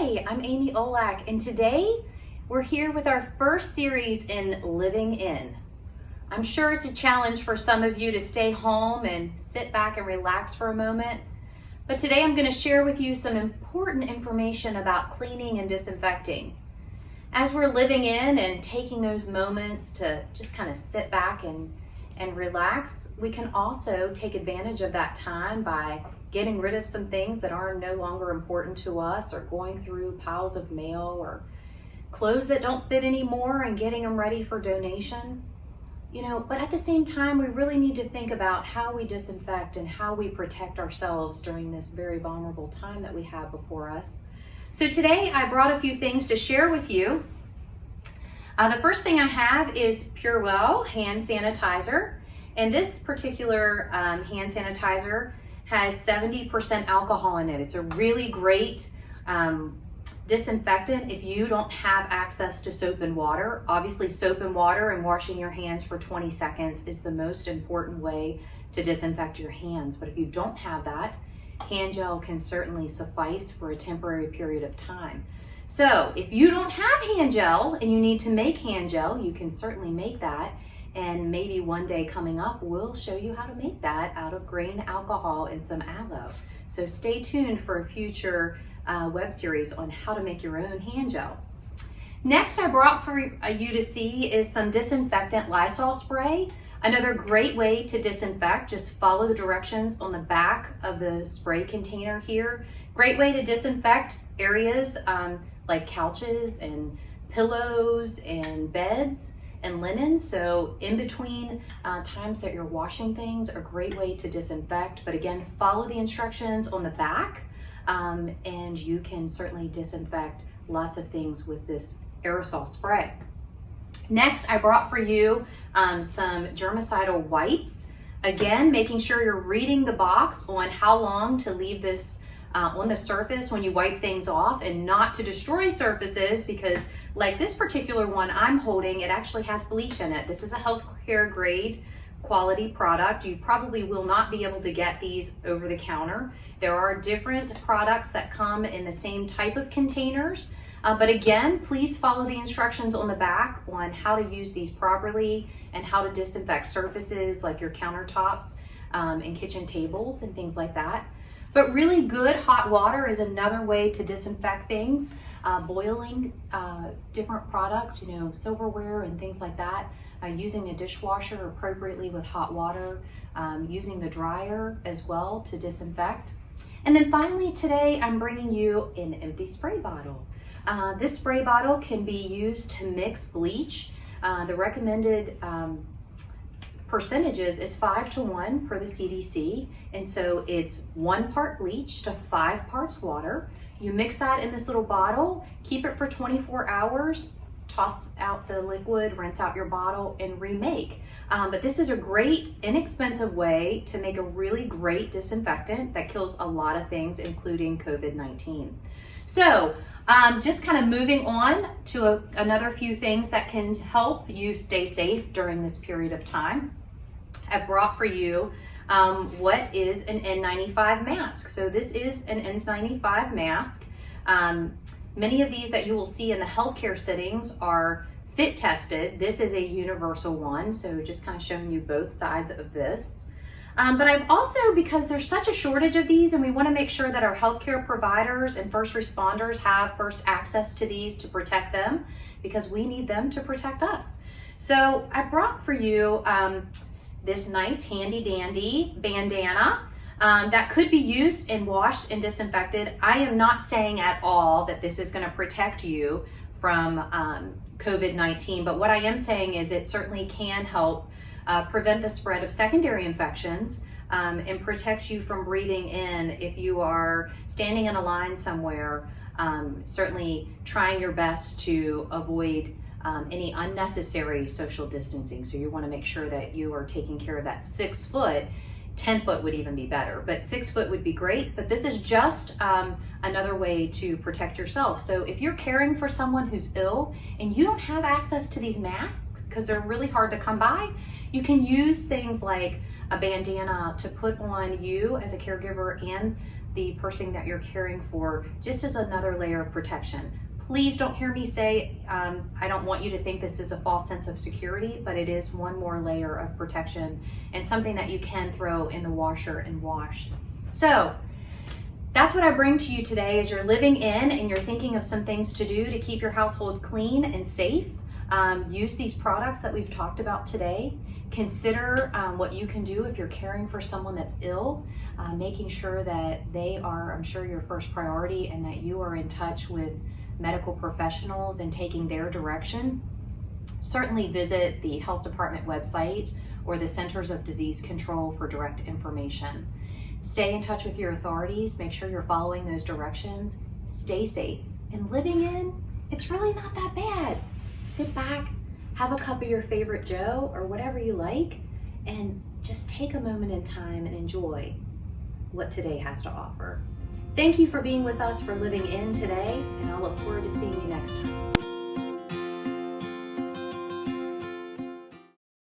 Hi, I'm Amy Olak, and today we're here with our first series in Living In. I'm sure it's a challenge for some of you to stay home and sit back and relax for a moment, but today I'm going to share with you some important information about cleaning and disinfecting. As we're living in and taking those moments to just kind of sit back and relax, we can also take advantage of that time by getting rid of some things that are no longer important to us, or going through piles of mail or clothes that don't fit anymore and getting them ready for donation. But at the same time, we really need to think about how we disinfect and how we protect ourselves during this very vulnerable time that we have before us. So today I brought a few things to share with you. The first thing I have is PureWell hand sanitizer, and this particular hand sanitizer has 70% alcohol in it. It's a really great disinfectant if you don't have access to soap and water. Obviously, soap and water and washing your hands for 20 seconds is the most important way to disinfect your hands. But if you don't have that, hand gel can certainly suffice for a temporary period of time. So if you don't have hand gel and you need to make hand gel, you can certainly make that. And maybe one day coming up, we'll show you how to make that out of grain alcohol and some aloe. So stay tuned for a future web series on how to make your own hand gel. Next, I brought for you to see is some disinfectant Lysol Spray. Another great way to disinfect. Just follow the directions on the back of the spray container here. Great way to disinfect areas like couches and pillows and beds and linen. So in between times that you're washing things, a great way to disinfect. But again, follow the instructions on the back and you can certainly disinfect lots of things with this aerosol spray. Next, I brought for you some germicidal wipes. Again, making sure you're reading the box on how long to leave this on the surface when you wipe things off, and not to destroy surfaces, because like this particular one I'm holding, it actually has bleach in it. This is a healthcare grade quality product. You probably will not be able to get these over the counter. There are different products that come in the same type of containers. But again, please follow the instructions on the back on how to use these properly and how to disinfect surfaces like your countertops and kitchen tables and things like that. But really good hot water is another way to disinfect things. Boiling different products, silverware and things like that. Using a dishwasher appropriately with hot water. Using the dryer as well to disinfect. And then finally today I'm bringing you an empty spray bottle. This spray bottle can be used to mix bleach. The recommended percentages is 5-to-1 per the CDC, and so it's 1 part bleach to 5 parts water. You mix that in this little bottle, keep it for 24 hours, toss out the liquid, rinse out your bottle, and remake. But this is a great, inexpensive way to make a really great disinfectant that kills a lot of things, including COVID-19. So just kind of moving on to another few things that can help you stay safe during this period of time. I brought for you what is an N95 mask. So this is an N95 mask. Many of these that you will see in the healthcare settings are fit tested. This is a universal one, so just kind of showing you both sides of this. But I've also, because there's such a shortage of these and we want to make sure that our healthcare providers and first responders have first access to these to protect them, because we need them to protect us. So I brought for you this nice handy dandy bandana that could be used and washed and disinfected. I am not saying at all that this is going to protect you from COVID-19, but what I am saying is it certainly can help prevent the spread of secondary infections and protect you from breathing in if you are standing in a line somewhere, certainly trying your best to avoid any unnecessary social distancing. So you want to make sure that you are taking care of that 6 foot. 10 foot would even be better, but 6 foot would be great. But this is just another way to protect yourself. So if you're caring for someone who's ill and you don't have access to these masks, because they're really hard to come by. You can use things like a bandana to put on you as a caregiver and the person that you're caring for, just as another layer of protection. Please don't hear me say, I don't want you to think this is a false sense of security, but it is one more layer of protection and something that you can throw in the washer and wash. So that's what I bring to you today as you're living in and you're thinking of some things to do to keep your household clean and safe. Use these products that we've talked about today. Consider what you can do if you're caring for someone that's ill, making sure that they are, I'm sure, your first priority and that you are in touch with medical professionals and taking their direction. Certainly visit the health department website or the Centers of Disease Control for direct information. Stay in touch with your authorities, make sure you're following those directions, stay safe. And living in, it's really not that bad. Sit back, have a cup of your favorite Joe or whatever you like, and just take a moment in time and enjoy what today has to offer. Thank you for being with us for Living In today, and